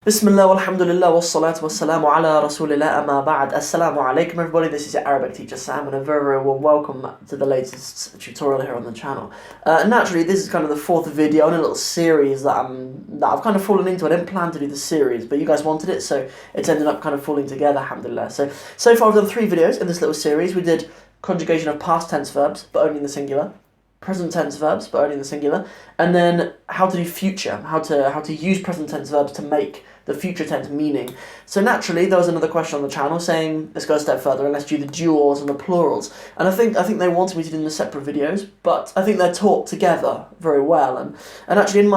Bismillah, walhamdulillah, wassalatu wassalamu ala rasulillah, amma ba'd. Assalamu alaikum everybody, this is your Arabic teacher Sam, and a very, very warm welcome to the latest tutorial here on the channel. Naturally, this is kind of the fourth video in a little series that I've kind of fallen into. I didn't plan to do the series, but you guys wanted it, so it's ended up kind of falling together, alhamdulillah. So far I've done 3 videos in this little series. We did conjugation of past tense verbs, but only in the singular. Present tense verbs, but only in the singular, and then how to do future, how to use present tense verbs to make the future tense meaning. So naturally, there was another question on the channel saying, let's go a step further and let's do the duals and the plurals. And I think they wanted me to do them in separate videos, but I think they're taught together very well. And actually, in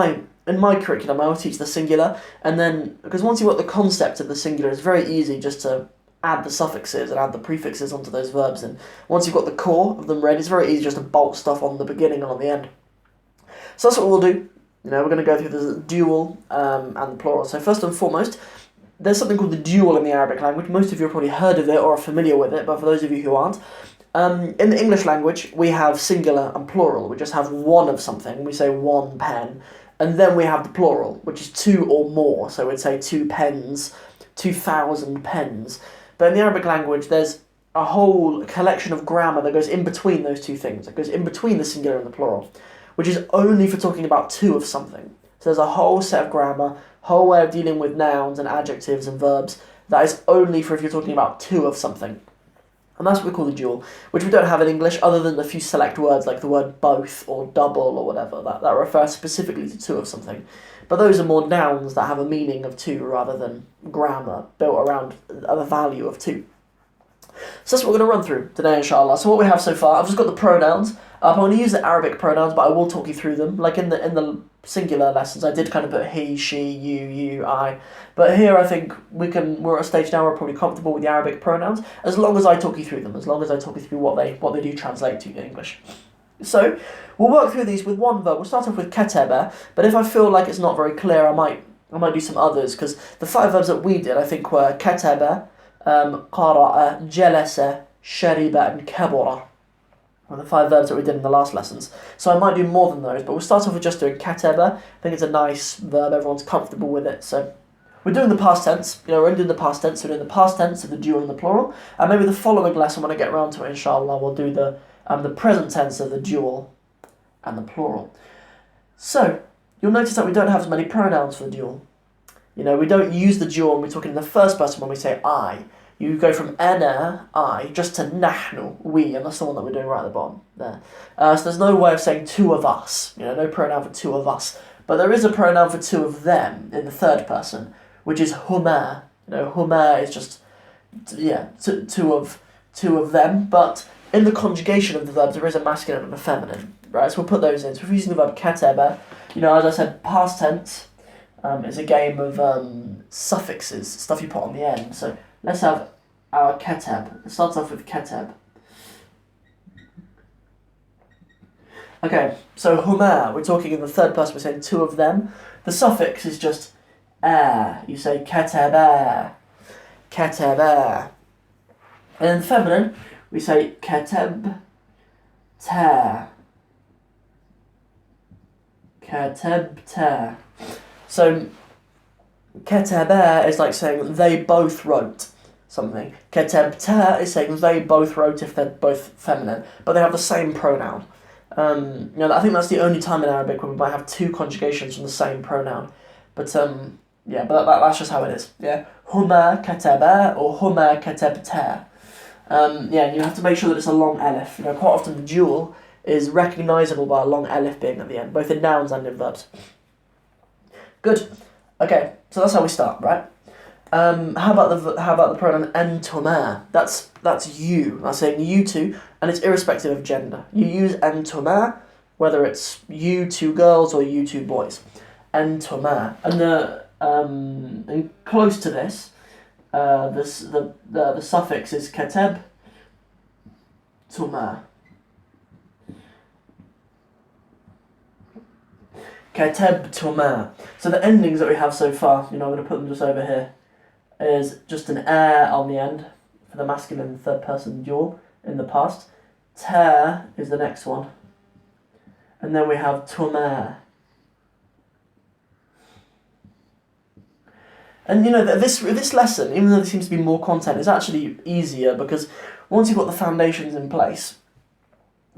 my curriculum, I will teach the singular, and then because once you've got the concept of the singular, it's very easy just to add the suffixes and add the prefixes onto those verbs, and once you've got the core of them ready, it's very easy just to bolt stuff on the beginning and on the end. So that's what we'll do. We're going to go through the dual and the plural. So first and foremost, there's something called the dual in the Arabic language. Most of you have probably heard of it or are familiar with it, but for those of you who aren't, in the English language, we have singular and plural. We just have one of something. We say one pen, and then we have the plural, which is 2 or more. So we'd say 2 pens, 2,000 pens. But in the Arabic language, there's a whole collection of grammar that goes in between those two things. It goes in between the singular and the plural, which is only for talking about 2 of something. So there's a whole set of grammar, whole way of dealing with nouns and adjectives and verbs that is only for if you're talking about 2 of something. And that's what we call the dual, which we don't have in English other than a few select words like the word both or double or whatever, that refer specifically to 2 of something. But those are more nouns that have a meaning of 2 rather than grammar built around a value of 2. So that's what we're going to run through today, inshallah. So what we have so far, I've just got the pronouns. I'm going to use the Arabic pronouns, but I will talk you through them. Like in the singular lessons, I did kind of put he, she, you, I. But here I think we're at a stage now where we're probably comfortable with the Arabic pronouns, as long as I talk you through them, as long as I talk you through what they do translate to in English. So we'll work through these with one verb. We'll start off with kataba, but if I feel like it's not very clear, I might do some others, because the 5 verbs that we did, I think, were kataba, qara'a, jalasa, shariba, and kabura. Were the 5 verbs that we did in the last lessons. So I might do more than those, but we'll start off with just doing kataba. I think it's a nice verb, everyone's comfortable with it. So we're doing the past tense, we're only doing the past tense, so we're doing the past tense of the dual and the plural, and maybe the following lesson, when I get around to it, inshallah, we'll do the present tense of the dual and the plural. So you'll notice that we don't have as many pronouns for the dual. We don't use the dual when we're talking in the first person when we say I. You go from ana, I, just to nahnu, we, and that's the one that we're doing right at the bottom there. So there's no way of saying 2 of us, no pronoun for 2 of us. But there is a pronoun for 2 of them in the third person, which is huma. Huma is just, 2 of them, but in the conjugation of the verbs, there is a masculine and a feminine, right? So we'll put those in. So if we're using the verb kataba, as I said, past tense is a game of suffixes, stuff you put on the end. So let's have our katab. It starts off with katab. Okay, so huma, we're talking in the third person, we're saying 2 of them. The suffix is just you say kataba, kataba. And in feminine, we say katab, ta, katab, ta. So kataba is like saying they both wrote something. Katabta is saying they both wrote if they're both feminine, but they have the same pronoun. I think that's the only time in Arabic where we might have 2 conjugations from the same pronoun. But that's just how it is. Yeah, huma kataba or huma katabta. And you have to make sure that it's a long alif. Quite often the dual is recognisable by a long alif being at the end, both in nouns and in verbs. Good. Okay, so that's how we start, right? How about the pronoun antuma? That's you. That's saying you two, and it's irrespective of gender. You use antuma, whether it's you 2 girls or you 2 boys. Antuma, and close to this, the suffix is katab, tuma. Katab tuma. So the endings that we have so far, I'm going to put them just over here, is just an air on the end for the masculine third person dual in the past. Ta is the next one. And then we have tuma. And you know, this lesson, even though there seems to be more content, is actually easier because once you've got the foundations in place,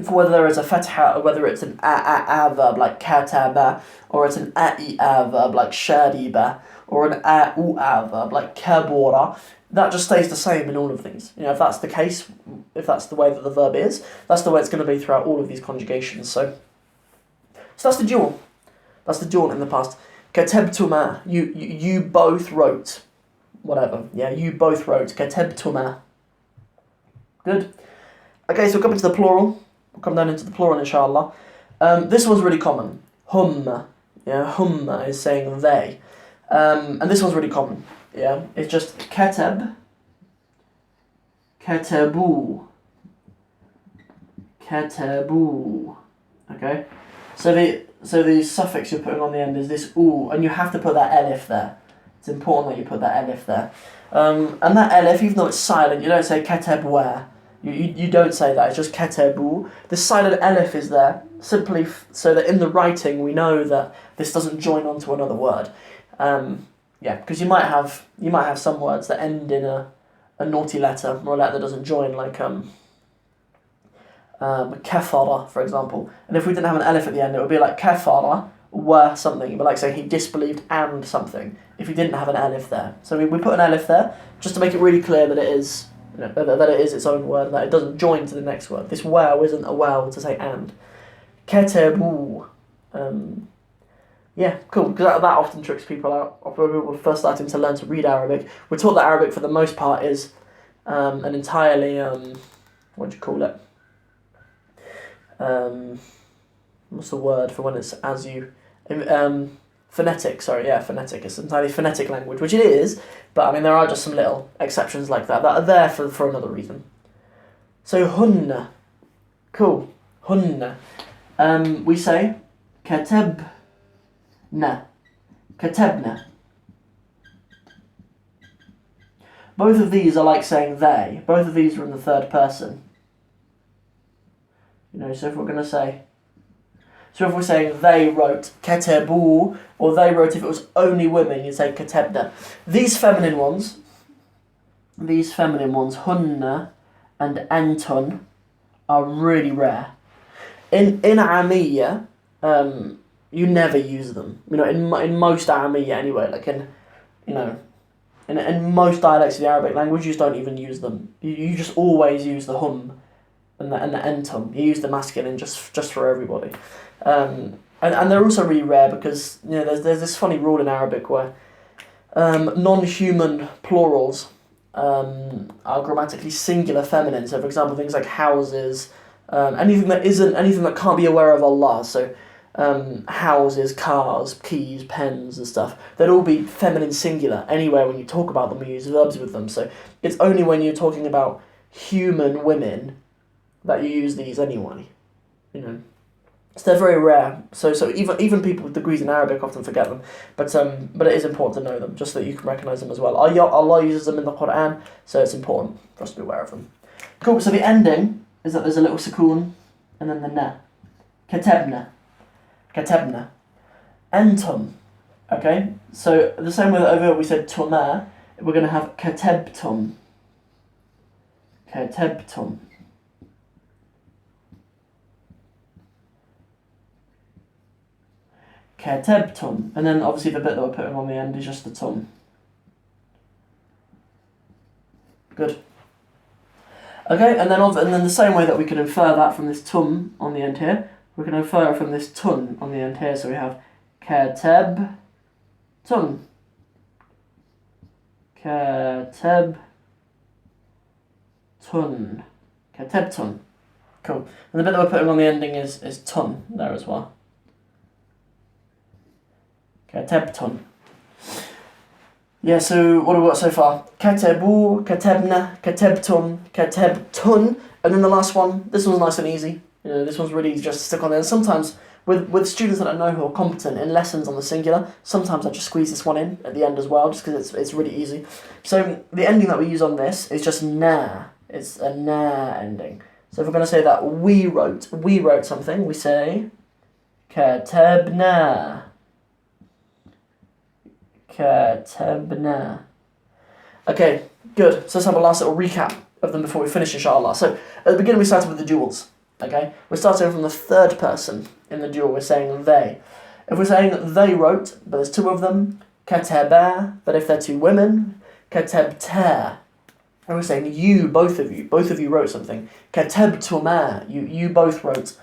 for whether there is a fatha or whether it's an a verb like kataba, or it's an a verb like shariba, or an a verb like kabura, that just stays the same in all of these. You know, if that's the case, if that's the way that the verb is, that's the way it's going to be throughout all of these conjugations. So that's the dual. That's the dual in the past. Katabtuma, you both wrote, whatever. Yeah, you both wrote. Katabtuma. Good. Okay, so we'll come into the plural. We'll come down into the plural, inshallah. This one's really common. Hum. Yeah, hum is saying they. And this one's really common. Yeah, it's just katab, katabu, katabu. Okay, so the suffix you're putting on the end is this u, and you have to put that elif there. It's important that you put that elif there. And that elif, even though it's silent, you don't say katabwa. You don't say that. It's just katabu. The silent elif is there simply so that in the writing we know that this doesn't join onto another word. Yeah, because you might have some words that end in a naughty letter, or a letter that doesn't join, like kafara, for example. And if we didn't have an elif at the end, it would be like kafara were something. It would be like saying he disbelieved and something, if you didn't have an elif there. So we put an elif there, just to make it really clear that it is, you know, that it is its own word, and that it doesn't join to the next word. This wow isn't a wow to say and. Katabu. Yeah, cool, because that often tricks people out. When people are first starting to learn to read Arabic, we're taught that Arabic for the most part is an entirely, what do you call it? What's the word for when it's as you... phonetic, sorry, yeah, phonetic. It's entirely phonetic language, which it is, but I mean there are just some little exceptions like that are there for another reason. So, hunna. Cool, hunna. We say, katab. Na. Katabna. Both of these are like saying they. Both of these are in the third person. You know, so if we're going to say... So if we're saying they wrote katabu, or they wrote if it was only women, you'd say katabna. These feminine ones, hunna and antun, are really rare. In Amiyya, you never use them. You know, in most Aramiya anyway, like in most dialects of the Arabic language, you just don't even use them. You just always use the hum and the entum. You use the masculine just for everybody. And they're also really rare because, you know, there's this funny rule in Arabic where non-human plurals are grammatically singular feminine. So, for example, things like houses, anything that can't be aware of Allah. So. Houses, cars, keys, pens and stuff, they'd all be feminine singular anywhere when you talk about them, you use verbs with them. So it's only when you're talking about human women that you use these anyway, you know. So they're very rare. So even people with degrees in Arabic often forget them, but it is important to know them, just so that you can recognise them as well. Allah uses them in the Quran, so it's important for us to be aware of them. Cool, so the ending is that there's a little sukoon and then the na. Katabna. Katabna. Antum. Okay? So the same way that over we said tuma, we're going to have katabtum. Katabtum. Katabtum. And then obviously the bit that we're putting on the end is just the tum. Good. Okay, and then the same way that we can infer that from this tum on the end here, we can infer it from this tun on the end here, so we have katab tun. Katab tun. Katabtun. Cool. And the bit that we're putting on the ending is tun there as well. Katabtun. Yeah, so what have we got so far? Katabu, katabna, katabtum, katabtun, and then the last one, this one's nice and easy. You know, this one's really easy just to stick on there. And sometimes, with students that I know who are competent in lessons on the singular, sometimes I just squeeze this one in at the end as well, just because it's really easy. So the ending that we use on this is just na. It's a na ending. So if we're going to say that we wrote something, we say katabna. كتبنا. Okay, good. So let's have a last little recap of them before we finish, inshallah. So at the beginning we started with the duals. Okay, we're starting from the third person in the dual. We're saying they. If we're saying they wrote, but there's two of them, كتبا. But if they're two women, كتبتا. And we're saying you, both of you wrote something. كتبتما. You both wrote.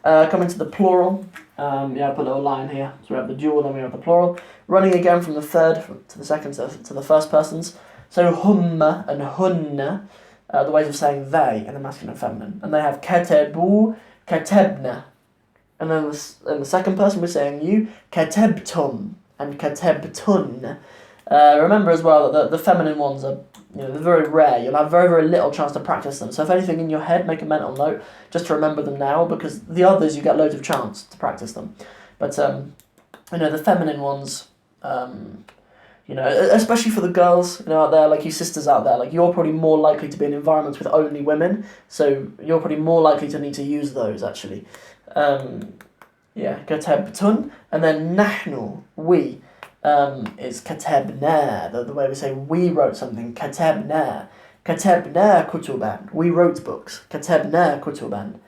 Coming to the plural. Yeah, I put a little line here. So we have the dual, then we have the plural. Running again from the third to the second to the first persons. So humma and hunna, the ways of saying they in the masculine and feminine. And they have katabu, katabna. And then in the second person we're saying you, katabtum and katabtun. Remember as well that the feminine ones are, they're very rare. You'll have very, very little chance to practice them. So if anything in your head, make a mental note just to remember them now, because the others you get loads of chance to practice them. But the feminine ones, especially for the girls, out there, like you sisters out there, like you're probably more likely to be in environments with only women, so you're probably more likely to need to use those actually. Katabtun, and then nahnu, we, is katabna, the way we say we wrote something, katabna kutuban, we wrote books, katabna kutuban.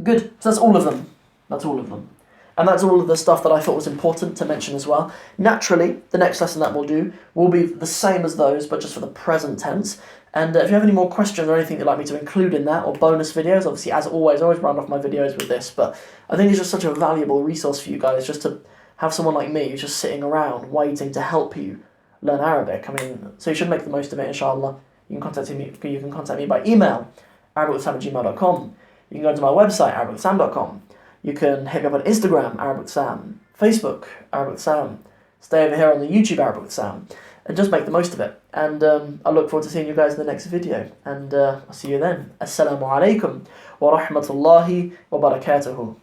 Good, so that's all of them. And that's all of the stuff that I thought was important to mention as well. Naturally, the next lesson that we'll do will be the same as those, but just for the present tense. And if you have any more questions or anything you'd like me to include in that, or bonus videos, obviously, as always, I always round off my videos with this, but I think it's just such a valuable resource for you guys, just to have someone like me who's just sitting around waiting to help you learn Arabic. I mean, so you should make the most of it, inshallah. You can contact me by email, arabicwithsam@gmail.com. You can go to my website, arabicwithsam.com. You can hit me up on Instagram, Arabic with Sam, Facebook, Arabic with Sam, stay over here on the YouTube, Arabic with Sam, and just make the most of it. And I look forward to seeing you guys in the next video. And I'll see you then. Assalamu alaikum wa rahmatullahi wa barakatuhu.